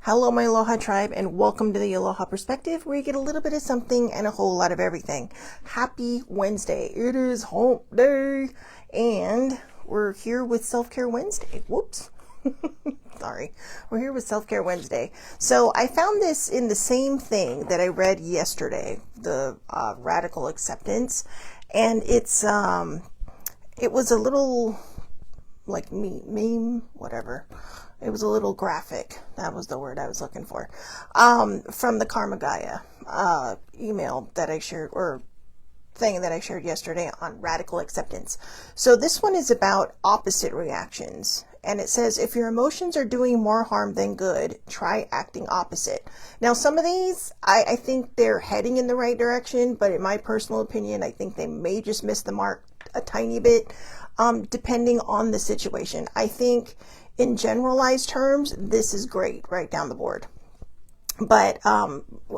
Hello, my Aloha tribe, and welcome to the Aloha Perspective, where you get a little bit of something and a whole lot of everything. Happy Wednesday. It is hump day, and we're here with Self-Care Wednesday. Whoops. Sorry. We're here with Self-Care Wednesday. So I found this in the same thing that I read yesterday, the Radical Acceptance, and it was a little like meme, whatever. It was a little graphic. That was the word I was looking for. From the Karma Gaia email that I shared, or thing that I shared yesterday on radical acceptance. So this one is about opposite reactions. And it says, if your emotions are doing more harm than good, try acting opposite. Now, some of these, I think they're heading in the right direction, but in my personal opinion, I think they may just miss the mark a tiny bit, depending on the situation. I think in generalized terms, this is great right down the board. But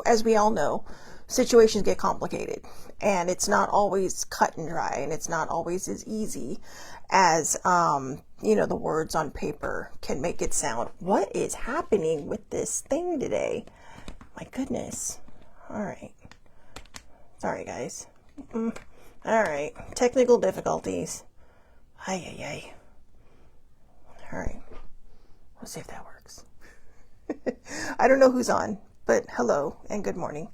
as we all know, situations get complicated, and it's not always cut and dry, and it's not always as easy as the words on paper can make it sound. What is happening with this thing today? My goodness. All right. Sorry, guys. All right. Technical difficulties. Ay. All right. Let's see if that works. I don't know who's on, but hello and good morning.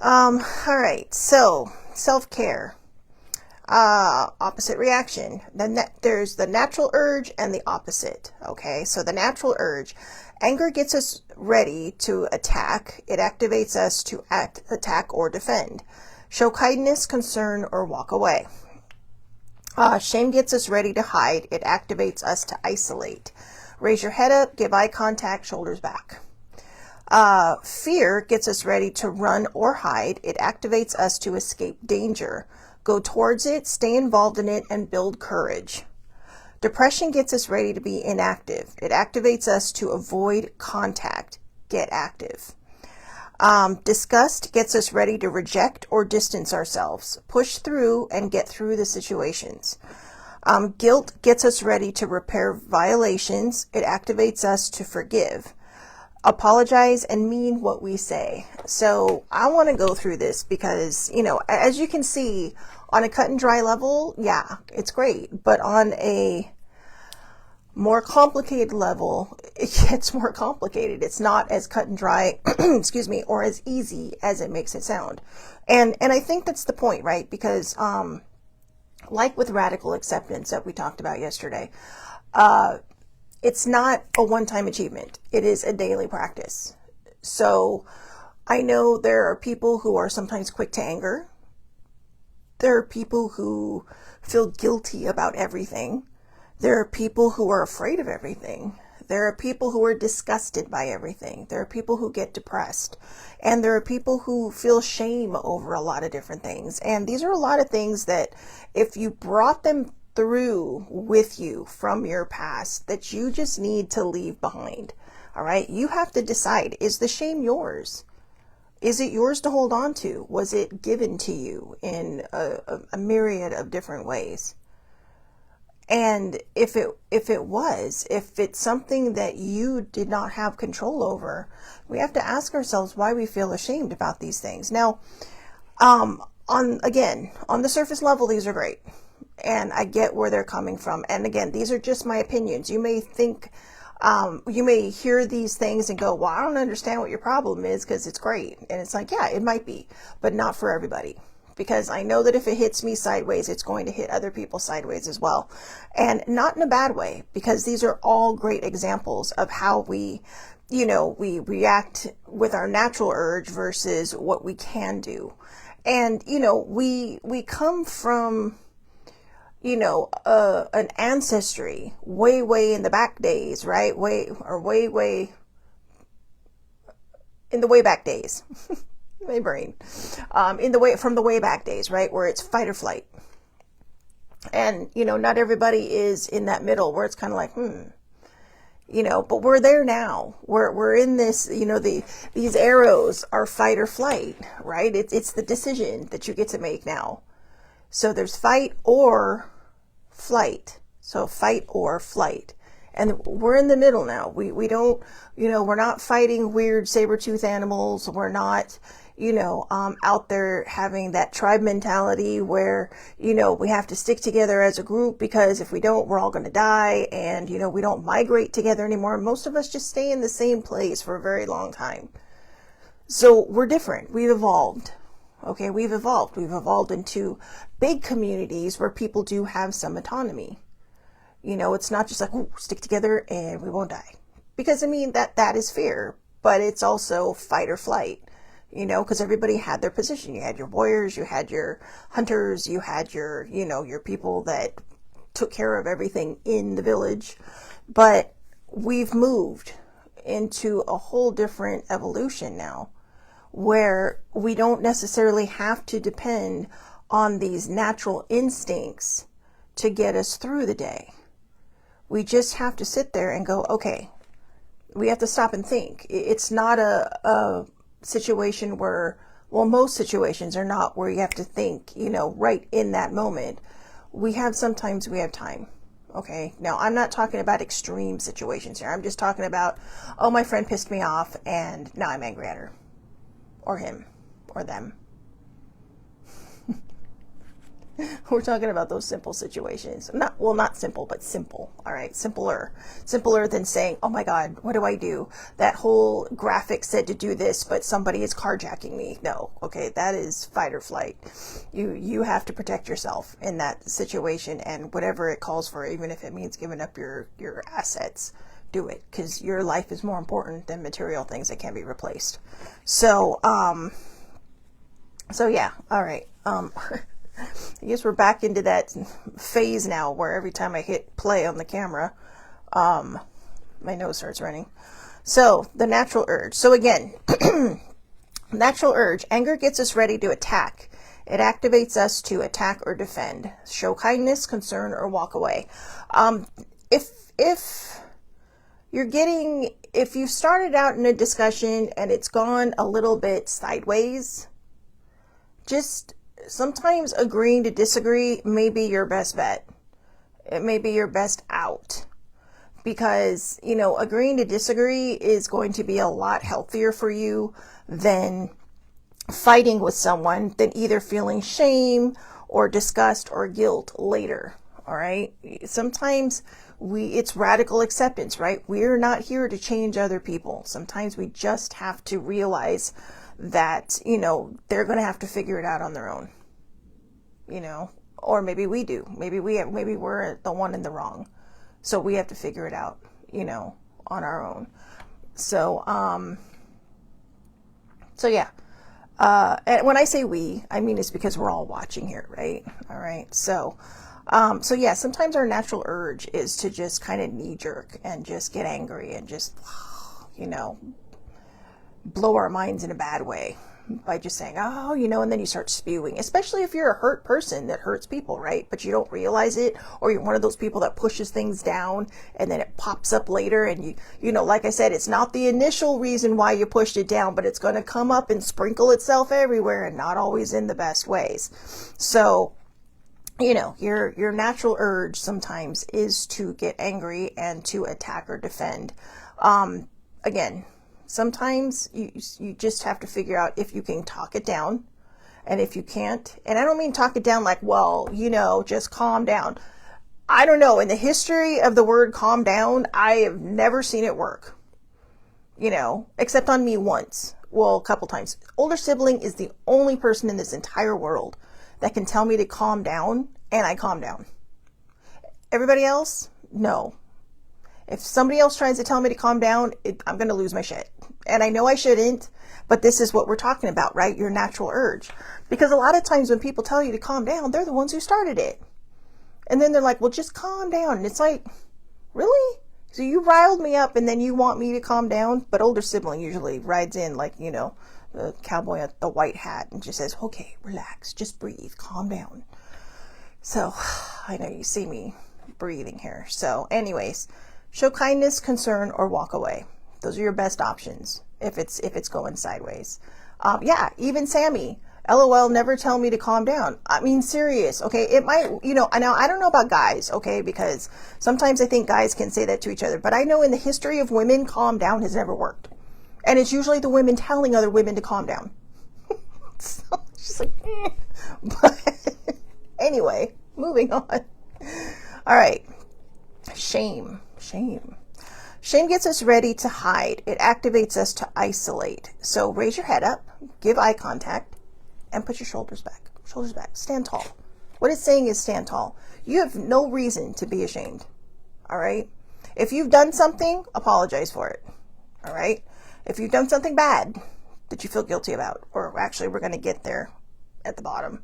All right. So self-care, opposite reaction. There's the natural urge and the opposite. Okay. So the natural urge, anger gets us ready to attack. It activates us to attack or defend. Show kindness, concern, or walk away. Shame gets us ready to hide. It activates us to isolate. Raise your head up, give eye contact, shoulders back. Fear gets us ready to run or hide. It activates us to escape danger. Go towards it, stay involved in it, and build courage. Depression gets us ready to be inactive. It activates us to avoid contact. Get active. Disgust gets us ready to reject or distance ourselves, push through and get through the situations. Guilt gets us ready to repair violations. It activates us to forgive, apologize, and mean what we say. So I want to go through this because, as you can see, on a cut and dry level, yeah, it's great. But on a more complicated level, it gets more complicated. It's not as cut and dry, excuse me, or as easy as it makes it sound. And I think that's the point, right? Because, like with radical acceptance that we talked about yesterday, it's not a one-time achievement. It is a daily practice. So I know there are people who are sometimes quick to anger. There are people who feel guilty about everything. There are people who are afraid of everything. There are people who are disgusted by everything. There are people who get depressed. And there are people who feel shame over a lot of different things. And these are a lot of things that if you brought them through with you from your past, that you just need to leave behind. All right. You have to decide, is the shame yours? Is it yours to hold on to? Was it given to you in a myriad of different ways? And if it's something that you did not have control over, we have to ask ourselves why we feel ashamed about these things. Now, on the surface level, these are great. And I get where they're coming from. And again, these are just my opinions. You may think, you may hear these things and go, well, I don't understand what your problem is because it's great. And it's like, yeah, it might be, but not for everybody. Because I know that if it hits me sideways, it's going to hit other people sideways as well. And not in a bad way, because these are all great examples of how we react with our natural urge versus what we can do. And, we come from, an ancestry way in the back days, right? Way in the way back days. My brain, from the way back days, right? Where it's fight or flight. And, not everybody is in that middle where it's kind of like, but we're there now. We're in this, these arrows are fight or flight, right? It's the decision that you get to make now. So there's fight or flight. So fight or flight. And we're in the middle now. We don't, we're not fighting weird saber-tooth animals. We're not, out there having that tribe mentality where, we have to stick together as a group, because if we don't, we're all going to die. And, we don't migrate together anymore. Most of us just stay in the same place for a very long time. So we're different. We've evolved. Okay, we've evolved. We've evolved into big communities where people do have some autonomy. It's not just like, ooh, stick together and we won't die. Because, that is fear, but it's also fight or flight, because everybody had their position. You had your warriors, you had your hunters, you had your, your people that took care of everything in the village. But we've moved into a whole different evolution now, where we don't necessarily have to depend on these natural instincts to get us through the day. We just have to sit there and go, okay, we have to stop and think. It's not a situation where, well, most situations are not where you have to think, right in that moment. Sometimes we have time. Okay. Now, I'm not talking about extreme situations here. I'm just talking about, oh, my friend pissed me off and now I'm angry at her or him or them. We're talking about those simple situations. Not simple, but simple. All right. Simpler than saying, oh my God, what do I do? That whole graphic said to do this, but somebody is carjacking me. No. Okay. That is fight or flight. You have to protect yourself in that situation, and whatever it calls for, even if it means giving up your assets, do it, because your life is more important than material things that can be replaced. So yeah. All right. I guess we're back into that phase now where every time I hit play on the camera, my nose starts running. So the natural urge. So again, natural urge, anger gets us ready to attack. It activates us to attack or defend, show kindness, concern, or walk away. If you started out in a discussion and it's gone a little bit sideways, just sometimes agreeing to disagree may be your best bet. It may be your best out, because, agreeing to disagree is going to be a lot healthier for you than fighting with someone, than either feeling shame or disgust or guilt later. All right. Sometimes it's radical acceptance, right? We're not here to change other people. Sometimes we just have to realize that, they're going to have to figure it out on their own. Or maybe we do. Maybe we're the one in the wrong. So we have to figure it out, on our own. So yeah. And when I say we, I mean, it's because we're all watching here, right? All right. So yeah, sometimes our natural urge is to just kind of knee jerk and just get angry and just, blow our minds in a bad way by just saying, oh, and then you start spewing, especially if you're a hurt person that hurts people, right? But you don't realize it, or you're one of those people that pushes things down and then it pops up later. And like I said, it's not the initial reason why you pushed it down, but it's going to come up and sprinkle itself everywhere, and not always in the best ways. So, your natural urge sometimes is to get angry and to attack or defend. Again, sometimes you just have to figure out if you can talk it down, and if you can't, and I don't mean talk it down like, well, just calm down. I don't know. In the history of the word calm down, I have never seen it work, except on me once. Well, a couple times. Older sibling is the only person in this entire world that can tell me to calm down, and I calm down. Everybody else, no. If somebody else tries to tell me to calm down, I'm going to lose my shit. And I know I shouldn't, but this is what we're talking about, right? Your natural urge. Because a lot of times when people tell you to calm down, they're the ones who started it. And then they're like, well, just calm down. And it's like, really? So you riled me up and then you want me to calm down? But older sibling usually rides in like, the cowboy at the white hat and just says, okay, relax, just breathe, calm down. So I know you see me breathing here. So anyways, show kindness, concern, or walk away. Those are your best options if it's going sideways. Yeah, even Sammy. LOL, never tell me to calm down. I mean, serious, okay? It might, now I don't know about guys, okay? Because sometimes I think guys can say that to each other, but I know in the history of women, calm down has never worked. And it's usually the women telling other women to calm down. So she's like, eh. But anyway, moving on. All right. Shame. Shame gets us ready to hide. It activates us to isolate. So raise your head up, give eye contact, and put your shoulders back. Shoulders back. Stand tall. What it's saying is stand tall. You have no reason to be ashamed. All right? If you've done something, apologize for it. All right? If you've done something bad that you feel guilty about, or actually we're going to get there at the bottom,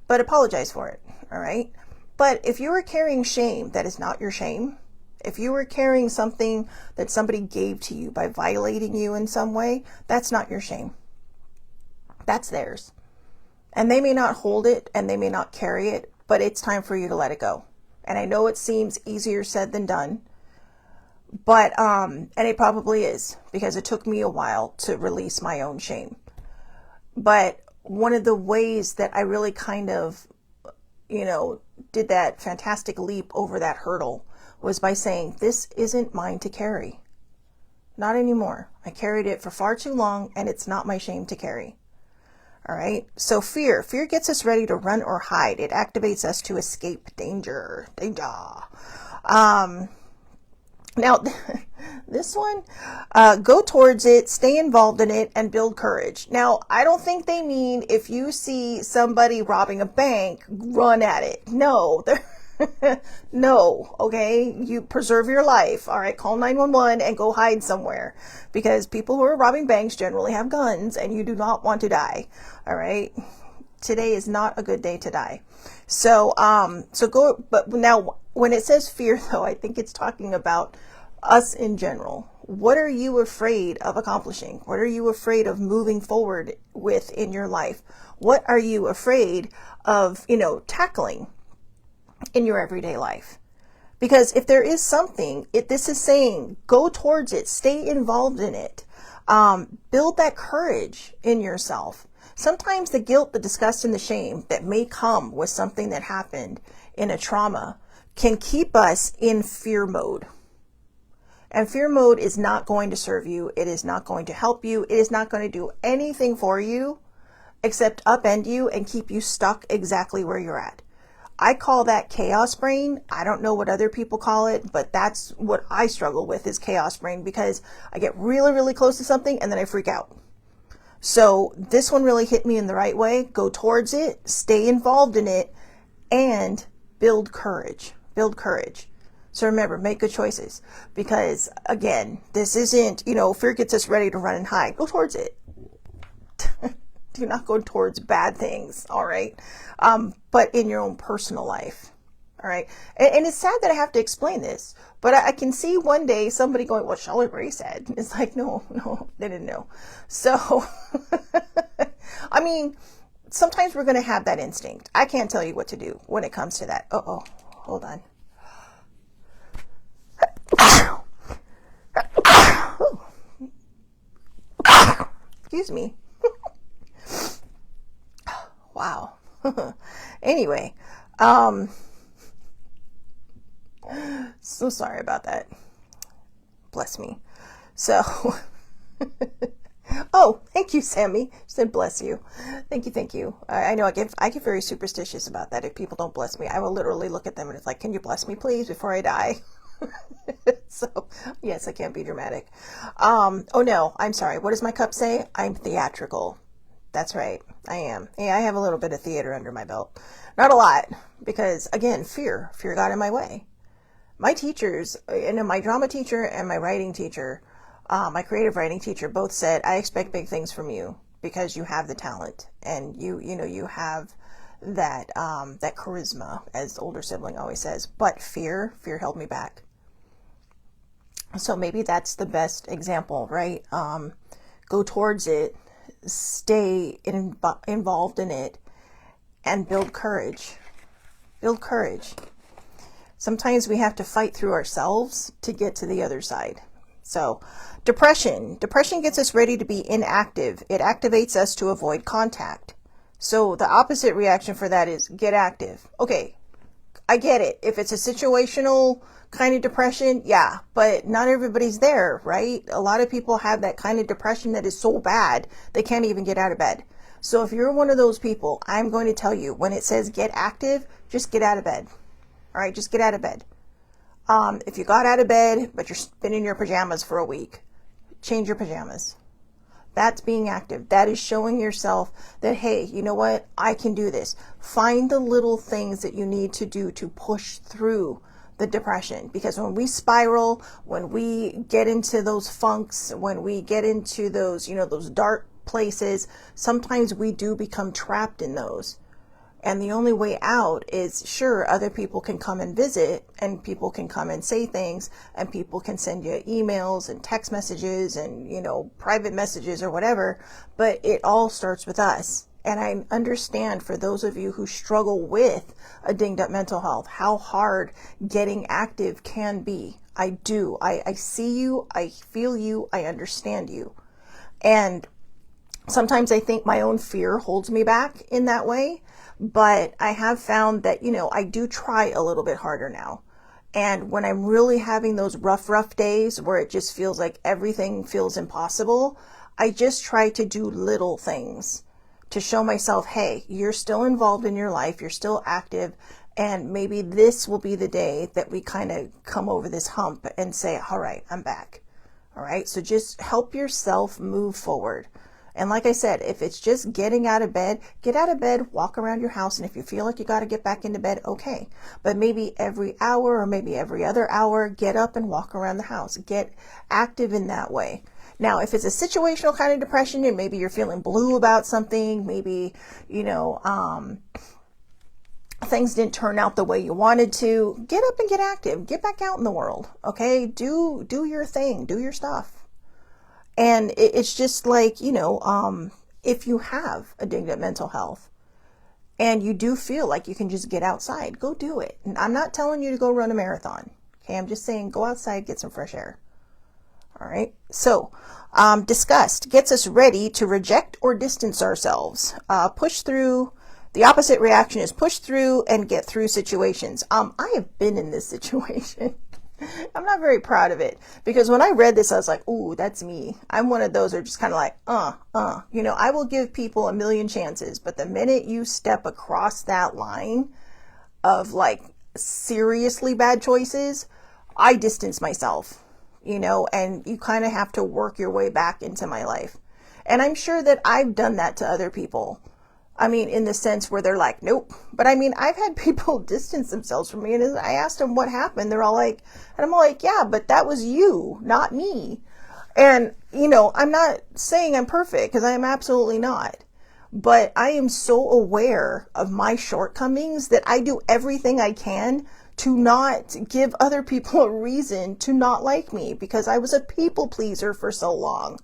but apologize for it. All right? But if you are carrying shame that is not your shame, if you were carrying something that somebody gave to you by violating you in some way, that's not your shame. That's theirs. And they may not hold it and they may not carry it, but it's time for you to let it go. And I know it seems easier said than done, but, and it probably is, because it took me a while to release my own shame. But one of the ways that I really kind of, did that fantastic leap over that hurdle was by saying, this isn't mine to carry. Not anymore. I carried it for far too long and it's not my shame to carry. All right. So fear gets us ready to run or hide. It activates us to escape danger. Now this one, go towards it, stay involved in it, and build courage. Now, I don't think they mean if you see somebody robbing a bank, run at it. No, no. Okay. You preserve your life. All right. Call 911 and go hide somewhere, because people who are robbing banks generally have guns and you do not want to die. All right. Today is not a good day to die. So go, but now when it says fear though, I think it's talking about us in general. What are you afraid of accomplishing? What are you afraid of moving forward with in your life? What are you afraid of, tackling in your everyday life? Because if there is something, this is saying, go towards it, stay involved in it, build that courage in yourself. Sometimes the guilt, the disgust, and the shame that may come with something that happened in a trauma can keep us in fear mode. And fear mode is not going to serve you. It is not going to help you. It is not going to do anything for you except upend you and keep you stuck exactly where you're at. I call that chaos brain. I don't know what other people call it, but that's what I struggle with, is chaos brain, because I get really, really close to something and then I freak out. So this one really hit me in the right way. Go towards it, stay involved in it, and build courage. Build courage. So remember, make good choices, because again, this isn't, fear gets us ready to run and hide. Go towards it. Do not go towards bad things. All right. But in your own personal life. All right. And it's sad that I have to explain this, but I can see one day somebody going, well, Charlotte Gray said. It's like, no, they didn't know. So, I mean, sometimes we're going to have that instinct. I can't tell you what to do when it comes to that. Oh, hold on. Excuse me. Wow. Anyway, so sorry about that. Bless me. So, oh, thank you, Sammy. She said, bless you. Thank you. I know I get very superstitious about that. If people don't bless me, I will literally look at them and it's like, can you bless me, please, before I die? So, yes, I can't be dramatic. Oh no, I'm sorry. What does my cup say? I'm theatrical. That's right. I am. Yeah, I have a little bit of theater under my belt. Not a lot, because again, fear got in my way. My teachers, my drama teacher and my writing teacher, my creative writing teacher, both said, I expect big things from you because you have the talent and you have that, that charisma, as the older sibling always says, but fear held me back. So maybe that's the best example, right? Go towards it, stay involved in it, and build courage. Build courage. Sometimes we have to fight through ourselves to get to the other side. So depression gets us ready to be inactive. It activates us to avoid contact. So the opposite reaction for that is get active. Okay, I get it. If it's a situational kind of depression, yeah, but not everybody's there, right? A lot of people have that kind of depression that is so bad they can't even get out of bed. So if you're one of those people, I'm going to tell you, when it says get active, just get out of bed. All right, just get out of bed. If you got out of bed, but you're been in your pajamas for a week, change your pajamas. That's being active. That is showing yourself that, hey, you know what? I can do this. Find the little things that you need to do to push through the depression. Because when we spiral, when we get into those funks, when we get into those, those dark places, sometimes we do become trapped in those. And the only way out is, sure, other people can come and visit, and people can come and say things, and people can send you emails and text messages and, private messages or whatever. But it all starts with us. And I understand for those of you who struggle with a dinged up mental health, how hard getting active can be. I do. I see you. I feel you. I understand you. And sometimes I think my own fear holds me back in that way. But I have found that, I do try a little bit harder now. And when I'm really having those rough days where it just feels like everything feels impossible, I just try to do little things to show myself, hey, you're still involved in your life, you're still active, and maybe this will be the day that we kind of come over this hump and say, all right, I'm back. All right, so just help yourself move forward. And like I said, if it's just getting out of bed, get out of bed, walk around your house. And if you feel like you got to get back into bed, okay. But maybe every hour or maybe every other hour, get up and walk around the house. Get active in that way. Now, if it's a situational kind of depression and maybe you're feeling blue about something, maybe, things didn't turn out the way you wanted to, get up and get active. Get back out in the world, okay? Do your thing. Do your stuff. And it's just like, if you have a dinged up mental health and you do feel like you can just get outside, go do it. And I'm not telling you to go run a marathon. Okay. I'm just saying, go outside, get some fresh air. All right. So, disgust gets us ready to reject or distance ourselves. Push through. The opposite reaction is push through and get through situations. I have been in this situation. I'm not very proud of it because when I read this, I was like, ooh, that's me. I'm one of those who are just kind of like, I will give people a million chances. But the minute you step across that line of like seriously bad choices, I distance myself, and you kind of have to work your way back into my life. And I'm sure that I've done that to other people. I mean, in the sense where they're like, nope. But I mean, I've had people distance themselves from me, and I asked them what happened. They're all like, and I'm like, yeah, but that was you, not me. And, I'm not saying I'm perfect because I am absolutely not. But I am so aware of my shortcomings that I do everything I can to not give other people a reason to not like me because I was a people pleaser for so long.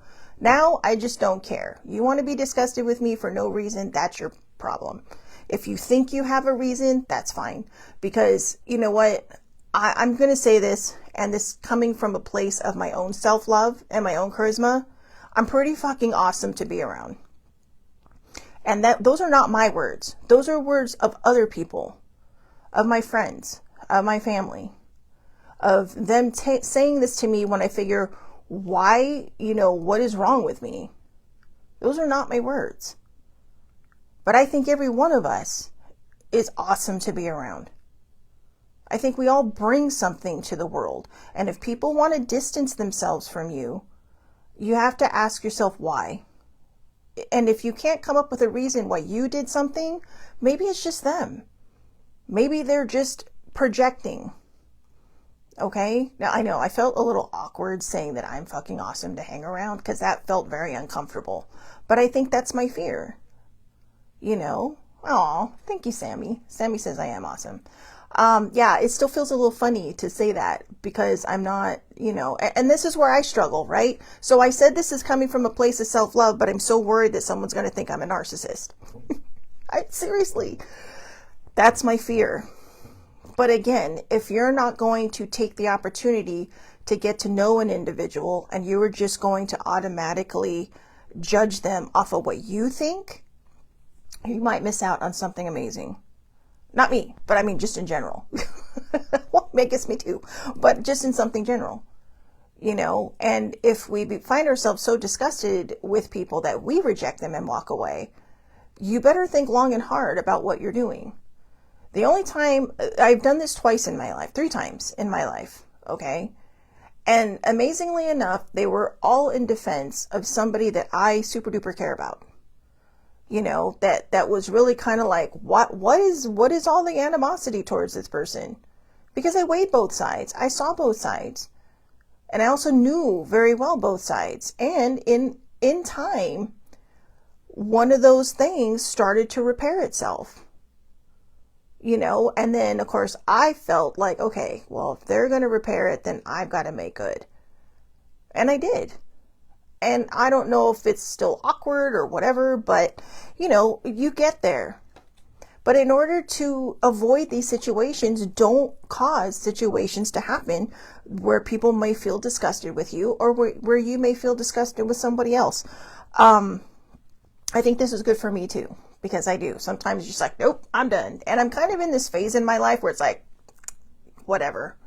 Now, I just don't care. You want to be disgusted with me for no reason, that's your problem. If you think you have a reason, that's fine. Because, you know what? I'm going to say this, and this coming from a place of my own self-love and my own charisma, I'm pretty fucking awesome to be around. And those are not my words. Those are words of other people, of my friends, of my family, of them saying this to me when I figure, why, what is wrong with me? Those are not my words. But I think every one of us is awesome to be around. I think we all bring something to the world. And if people want to distance themselves from you, you have to ask yourself why. And if you can't come up with a reason why you did something, maybe it's just them. Maybe they're just projecting. Okay. Now I know I felt a little awkward saying that I'm fucking awesome to hang around because that felt very uncomfortable. But I think that's my fear. Oh, thank you, Sammy. Sammy says I am awesome. Yeah, it still feels a little funny to say that because I'm not, and this is where I struggle, right? So I said this is coming from a place of self-love, but I'm so worried that someone's going to think I'm a narcissist. Seriously, that's my fear. But again, if you're not going to take the opportunity to get to know an individual and you are just going to automatically judge them off of what you think, you might miss out on something amazing. Not me, but I mean just in general. Well, I guess me too, but just in something general, and if we find ourselves so disgusted with people that we reject them and walk away, you better think long and hard about what you're doing. The only time I've done this twice in my life, 3 times in my life, okay? And amazingly enough, they were all in defense of somebody that I super duper care about. That was really kind of like, what is all the animosity towards this person? Because I weighed both sides. I saw both sides. And I also knew very well both sides. And in time, one of those things started to repair itself. And then of course I felt like, okay, well, if they're going to repair it, then I've got to make good. And I did. And I don't know if it's still awkward or whatever, but you get there. But in order to avoid these situations, don't cause situations to happen where people may feel disgusted with you, or where you may feel disgusted with somebody else. I think this is good for me too, because I do. Sometimes you're just like, nope, I'm done. And I'm kind of in this phase in my life where it's like, whatever,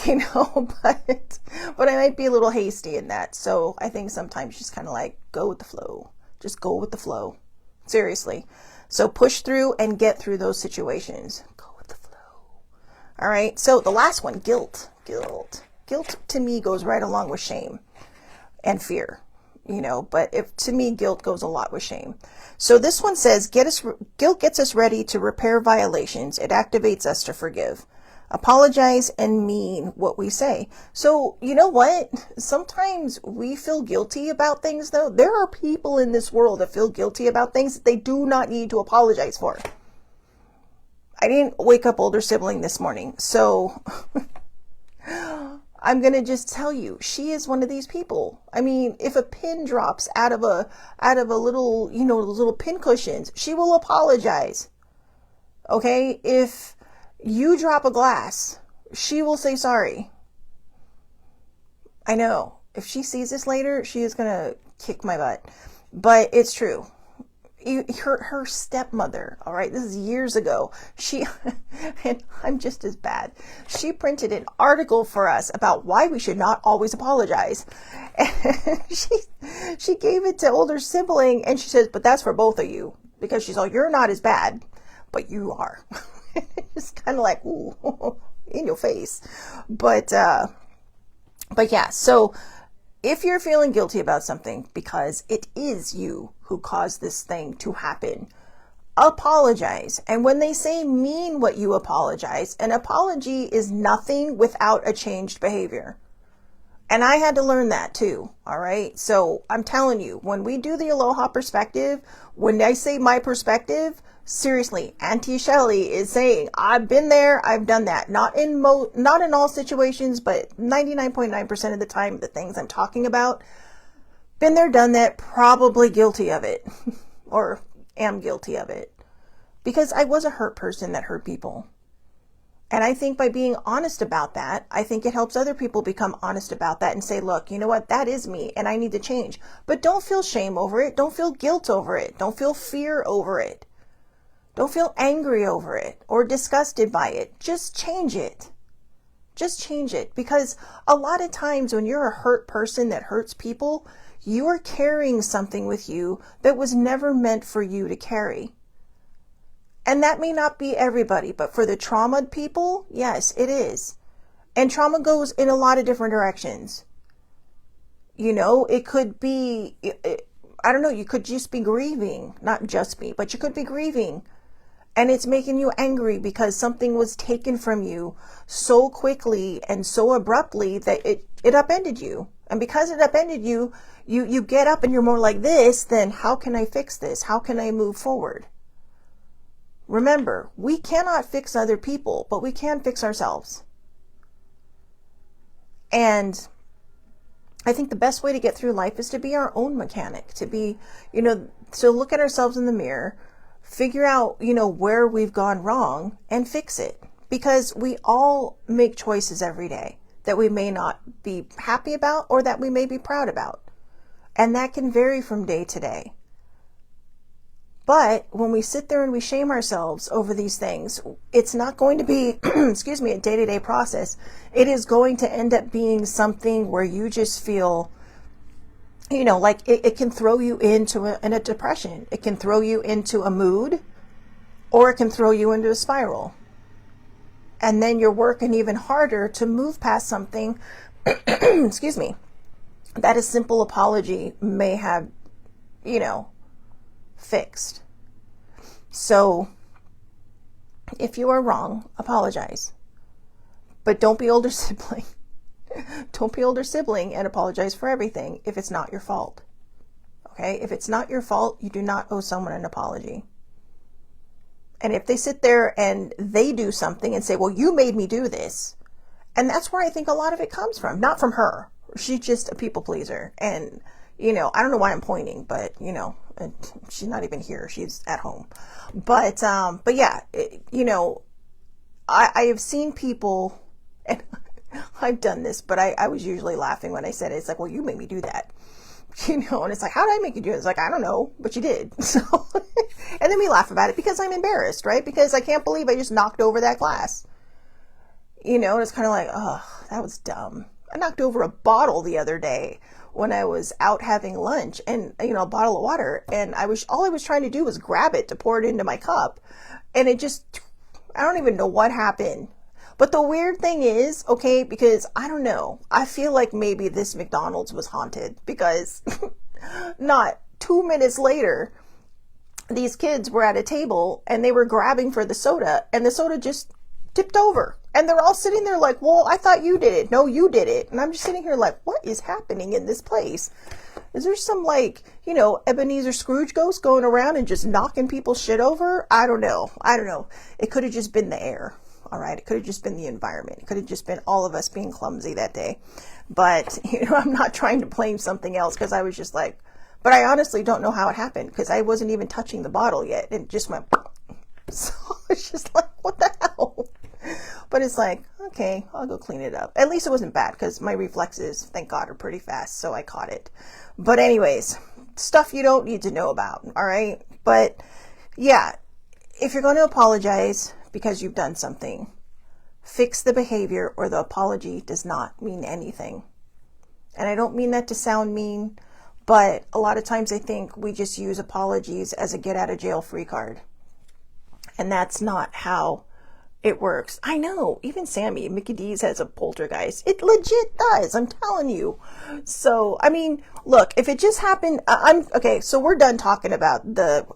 but I might be a little hasty in that. So I think sometimes just kind of like go with the flow. Just go with the flow. Seriously. So push through and get through those situations. Go with the flow. All right. So the last one, guilt. Guilt to me goes right along with shame and fear. But to me, guilt goes a lot with shame. So this one says, guilt gets us ready to repair violations. It activates us to forgive, apologize, and mean what we say. So you know what? Sometimes we feel guilty about things, though. There are people in this world that feel guilty about things that they do not need to apologize for. I didn't wake up older sibling this morning, so I'm going to just tell you, she is one of these people. I mean, if a pin drops out of a little, those little pin cushions, she will apologize. Okay? If you drop a glass, she will say sorry. I know. If she sees this later, she is going to kick my butt. But it's true. Her stepmother, all right, this is years ago, and I'm just as bad, she printed an article for us about why we should not always apologize. And she gave it to older sibling, and she says, but that's for both of you, because she's like, you're not as bad, but you are. It's kind of like, ooh, in your face. But yeah, so if you're feeling guilty about something because it is you who caused this thing to happen, apologize. And when they say mean what you apologize, an apology is nothing without a changed behavior. And I had to learn that too. All right. So I'm telling you, when we do the Aloha Perspective, when I say my perspective, seriously, Auntie Shelley is saying, I've been there, I've done that. Not in all situations, but 99.9% of the time, the things I'm talking about, been there, done that, probably guilty of it, or am guilty of it, because I was a hurt person that hurt people. And I think by being honest about that, I think it helps other people become honest about that and say, look, you know what, that is me and I need to change. But don't feel shame over it. Don't feel guilt over it. Don't feel fear over it. Don't feel angry over it or disgusted by it. Just change it. Just change it. Because a lot of times when you're a hurt person that hurts people, you are carrying something with you that was never meant for you to carry. And that may not be everybody, but for the traumaed people, yes, it is. And trauma goes in a lot of different directions. It could be, I don't know, you could just be grieving, not just me, but you could be grieving. And it's making you angry because something was taken from you so quickly and so abruptly that it upended you. And because it upended you, you get up and you're more like this, then how can I fix this? How can I move forward? Remember, we cannot fix other people, but we can fix ourselves. And I think the best way to get through life is to be our own mechanic, to be, so look at ourselves in the mirror, figure out, where we've gone wrong and fix it. Because we all make choices every day that we may not be happy about or that we may be proud about. And that can vary from day to day. But when we sit there and we shame ourselves over these things, it's not going to be, excuse me, a day-to-day process. It is going to end up being something where you just feel, like it can throw you into a depression. It can throw you into a mood, or it can throw you into a spiral. And then you're working even harder to move past something, excuse me, that a simple apology may have, fixed. So if you are wrong, apologize. But don't be older sibling. Don't be older sibling and apologize for everything if it's not your fault. Okay? If it's not your fault, you do not owe someone an apology. And if they sit there and they do something and say, well, you made me do this. And that's where I think a lot of it comes from. Not from her. She's just a people pleaser. And, I don't know why I'm pointing, but, she's not even here. She's at home. But yeah, I have seen people, and I've done this, but I was usually laughing when I said it. It's like, well, you made me do that. And it's like, how did I make you do it? It's like, I don't know, but you did. So, and then we laugh about it because I'm embarrassed, right? Because I can't believe I just knocked over that glass. And it's kind of like, oh, that was dumb. I knocked over a bottle the other day when I was out having lunch, and, a bottle of water. And all I was trying to do was grab it to pour it into my cup. And I don't even know what happened. But the weird thing is, okay, because I don't know, I feel like maybe this McDonald's was haunted, because not 2 minutes later, these kids were at a table and they were grabbing for the soda, and the soda just tipped over. And they're all sitting there like, well, I thought you did it. No, you did it. And I'm just sitting here like, what is happening in this place? Is there some Ebenezer Scrooge ghost going around and just knocking people's shit over? I don't know. It could have just been the air. All right. It could have just been the environment. It could have just been all of us being clumsy that day. But, I'm not trying to blame something else, because I was just like, but I honestly don't know how it happened, because I wasn't even touching the bottle yet. It just went, so it's just like, what the hell? But it's like, okay, I'll go clean it up. At least it wasn't bad, because my reflexes, thank God, are pretty fast, so I caught it. But anyways, stuff you don't need to know about, all right? But yeah, if you're going to apologize because you've done something, fix the behavior, or the apology does not mean anything. And I don't mean that to sound mean, but a lot of times I think we just use apologies as a get out of jail free card. And that's not how it works. I know, even Sammy, Mickey D's has a poltergeist. It legit does, I'm telling you. So, I mean, look, if it just happened, okay, so we're done talking about the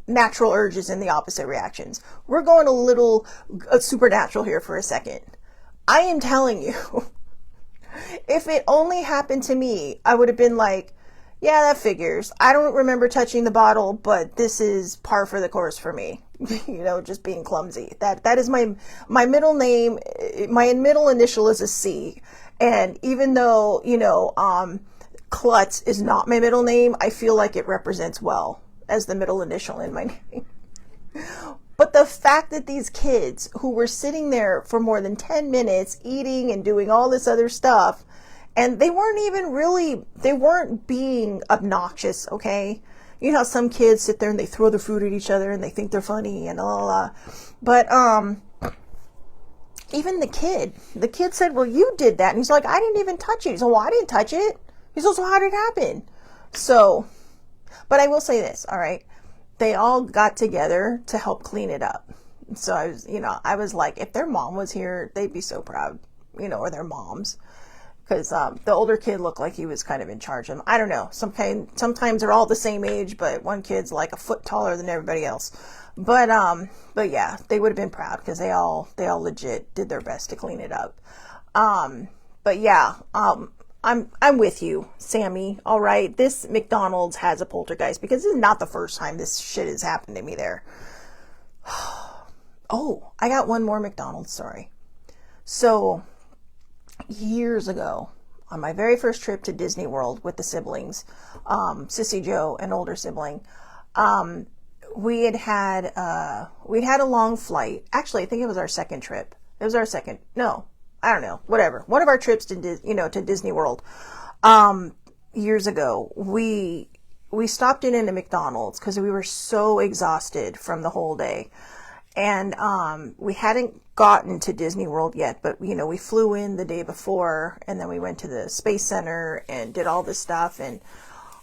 natural urges and the opposite reactions. We're going a little supernatural here for a second. I am telling you, if it only happened to me, I would have been like, yeah, that figures. I don't remember touching the bottle, but this is par for the course for me. Just being clumsy. That is my middle name. My middle initial is a C. And even though, Klutz is not my middle name, I feel like it represents well as the middle initial in my name. But the fact that these kids who were sitting there for more than 10 minutes eating and doing all this other stuff, and they weren't being obnoxious, okay? You know how some kids sit there and they throw the fruit at each other and they think they're funny and blah. But even the kid said, well, you did that. And he's like, I didn't even touch it. He's like, well, I didn't touch it. He's like, so how did it happen? So, but I will say this, all right? They all got together to help clean it up. So I was like, if their mom was here, they'd be so proud, or their moms. Because the older kid looked like he was kind of in charge of them. I don't know. Sometimes they're all the same age, but one kid's like a foot taller than everybody else. But yeah, they would have been proud, because they all legit did their best to clean it up. But yeah, I'm with you, Sammy. All right, this McDonald's has a poltergeist, because this is not the first time this shit has happened to me there. Oh, I got one more McDonald's story. So, years ago, on my very first trip to Disney World with the siblings, Sissy Joe, an older sibling, we'd had a long flight. Actually, I think it was our second trip. No, I don't know, whatever. One of our trips to Disney World, years ago, we we stopped in a McDonald's because we were so exhausted from the whole day. And we hadn't gotten to Disney World yet, but we flew in the day before, and then we went to the Space Center and did all this stuff. And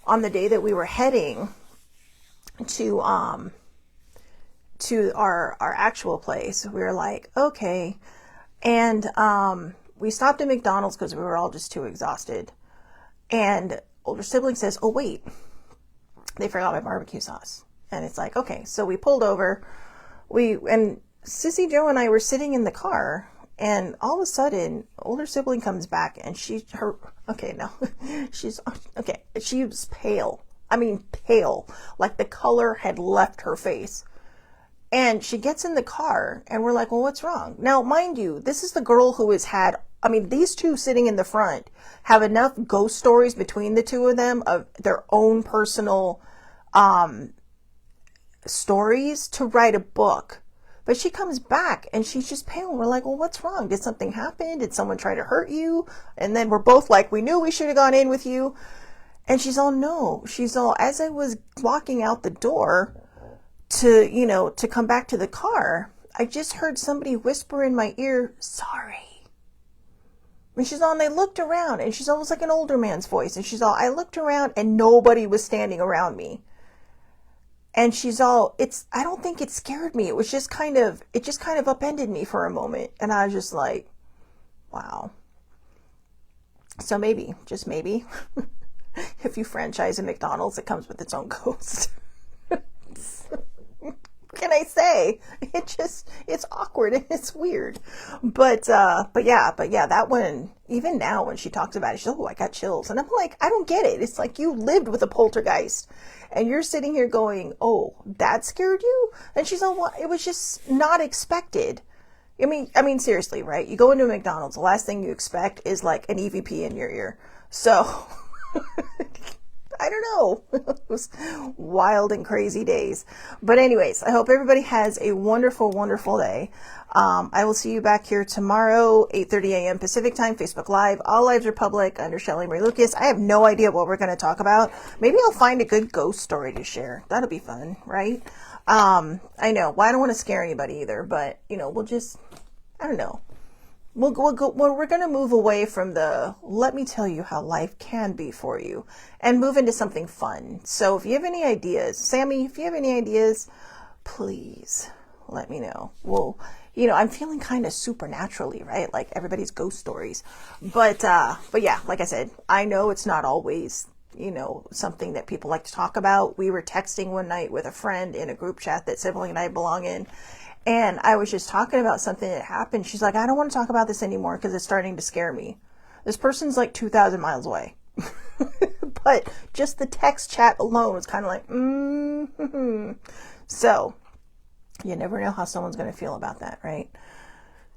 on the day that we were heading to our actual place, we were like, okay. And we stopped at McDonald's because we were all just too exhausted. And older sibling says, oh wait, they forgot my barbecue sauce. And it's like, okay. So we pulled over. And Sissy Joe and I were sitting in the car, and all of a sudden, older sibling comes back, and she's pale. I mean, pale. Like the color had left her face. And she gets in the car, and we're like, well, what's wrong? Now, mind you, this is the girl who has had, these two sitting in the front have enough ghost stories between the two of them of their own personal, stories to write a book. But she comes back and she's just pale. We're like, well, what's wrong? Did something happen? Did someone try to hurt you? And then we're both like, we knew we should have gone in with you. And she's all, no. She's all, as I was walking out the door to come back to the car, I just heard somebody whisper in my ear, sorry. And she's all, and I looked around, and she's almost like an older man's voice. And she's all, I looked around and nobody was standing around me. And she's all, I don't think it scared me. It just kind of upended me for a moment. And I was just like, wow. So maybe, just maybe, if you franchise a McDonald's, it comes with its own ghost. Can I say? It's awkward and it's weird. But yeah, that one, even now when she talks about it, she's, oh, I got chills. And I'm like, I don't get it. It's like you lived with a poltergeist and you're sitting here going, oh, that scared you? And she's like, well, it was just not expected. I mean, seriously, right? You go into a McDonald's, the last thing you expect is like an EVP in your ear. So I don't know. It was wild and crazy days. But anyways, I hope everybody has a wonderful, wonderful day. I will see you back here tomorrow, 8:30 a.m. Pacific time, Facebook Live. All lives are public under Shelley Marie Lucas. I have no idea what we're going to talk about. Maybe I'll find a good ghost story to share. That'll be fun, right? I know. Well, I don't want to scare anybody either, but, we'll just, I don't know. We're going to move away from the, let me tell you how life can be for you, and move into something fun. So if you have any ideas, Sammy, if you have any ideas, please let me know. Well, I'm feeling kind of supernaturally, right? Like everybody's ghost stories. But yeah, like I said, I know it's not always, something that people like to talk about. We were texting one night with a friend in a group chat that sibling and I belong in. And I was just talking about something that happened. She's like, I don't want to talk about this anymore because it's starting to scare me. This person's like 2,000 miles away. But just the text chat alone was kind of like, So you never know how someone's going to feel about that, right?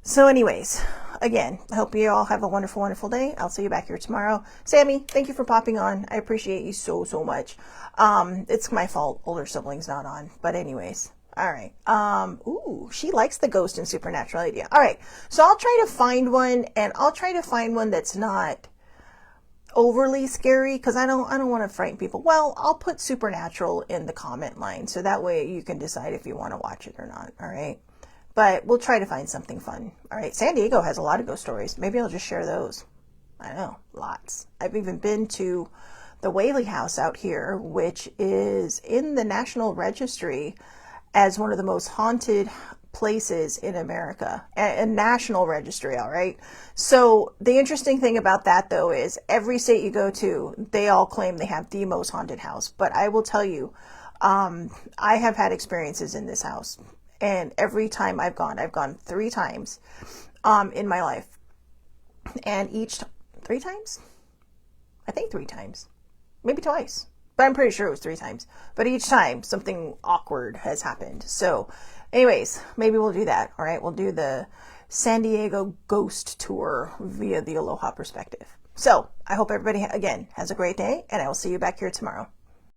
So anyways, again, I hope you all have a wonderful, wonderful day. I'll see you back here tomorrow. Sammy, thank you for popping on. I appreciate you so, so much. It's my fault older sibling's not on. But anyways. All right. Ooh, she likes the ghost and supernatural idea. All right. So I'll try to find one, and I'll try to find one that's not overly scary because I don't want to frighten people. Well, I'll put supernatural in the comment line so that way you can decide if you want to watch it or not. All right. But we'll try to find something fun. All right. San Diego has a lot of ghost stories. Maybe I'll just share those. I know, lots. I've even been to the Whaley House out here, which is in the National Registry as one of the most haunted places in America, a national registry, all right? So the interesting thing about that, though, is every state you go to, they all claim they have the most haunted house. But I will tell you, I have had experiences in this house. And every time I've gone 3 times in my life. And 3 times? I think 3 times. Maybe twice. But I'm pretty sure it was 3 times. But each time something awkward has happened. So anyways, maybe we'll do that. All right. We'll do the San Diego ghost tour via the Aloha Perspective. So I hope everybody, again, has a great day, and I will see you back here tomorrow.